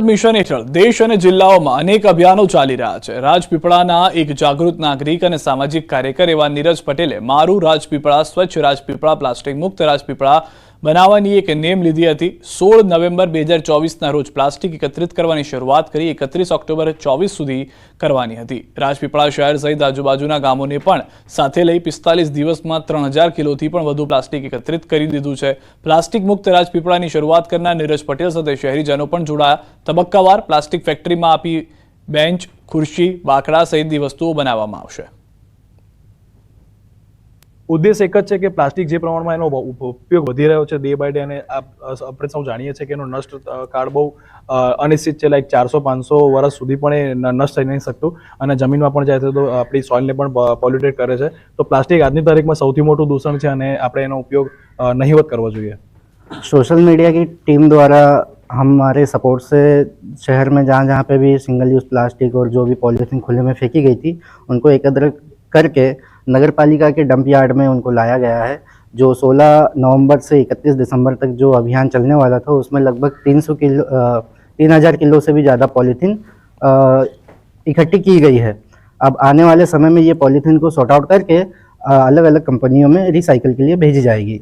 Bharat mission હેઠળ દેશ અને જિલ્લાઓમાં અનેક અભિયાનો ચાલી રહ્યા છે। રાજપીપળાના એક જાગૃત નાગરિક અને સામાજિક કાર્યકર એવા નીરજ પટેલે મારું રાજપીપળા સ્વચ્છ રાજપીપળા પ્લાસ્ટિક મુક્ત રાજપીપળા બનાવવાની એક નેમ લીધી હતી। 16 નવેમ્બર 2024ના રોજ પ્લાસ્ટિક એકત્રિત કરવાની શરૂઆત કરી 31 ઓક્ટોબર 24 સુધી કરવાની હતી। રાજપીપળા શહેર સહિત આજુબાજુના ગામોને પણ સાથે લઈ 45 દિવસમાં 3000 કિલોથી પણ વધુ પ્લાસ્ટિક એકત્રિત કરી દીધું છે। પ્લાસ્ટિક મુક્ત રાજપીપળાની શરૂઆત કરનાર નીરજ પટેલ સાથે શહેરીજનો પણ જોડાયા। તબક્કાવાર પ્લાસ્ટિક ફેક્ટરીમાં આપી બેન્ચ, ખુરશી, બાકડા સહિતની વસ્તુઓ બનાવવામાં આવશે। ઉદ્દેશ એક જ છે કે પ્લાસ્ટિક જે પ્રમાણમાં એનો ઉપયોગ વધી રહ્યો છે ડે બાય ડે, અને આપણે સૌ જાણીએ છીએ કે એનો નષ્ટ કાળ બહુ અનિશ્ચિત છે। લાઈક 400-500 વર્ષ સુધી પણ એ નષ્ટ થઈ નહીં શકતું, અને જમીનમાં પણ જાય છે તો આપણી સોઇલને પણ પોલ્યુટેડ કરે છે। તો પ્લાસ્ટિક આજની તારીખમાં સૌથી મોટું દૂષણ છે, અને આપણે એનો ઉપયોગ નહિવત કરવો જોઈએ। सोशल मीडिया की टीम द्वारा हमारे सपोर्ट से शहर में जहाँ जहाँ पे भी सिंगल यूज़ प्लास्टिक और जो भी पॉलीथीन खुले में फेंकी गई थी उनको एकत्र करके नगर पालिका के डंप यार्ड में उनको लाया गया है। जो 16 नवंबर से 31 दिसंबर तक जो अभियान चलने वाला था उसमें लगभग 3000 किलो से भी ज़्यादा पॉलीथीन इकट्ठी की गई है। अब आने वाले समय में ये पॉलीथीन को सॉर्ट आउट करके अलग अलग कंपनियों में रिसाइकल के लिए भेजी जाएगी।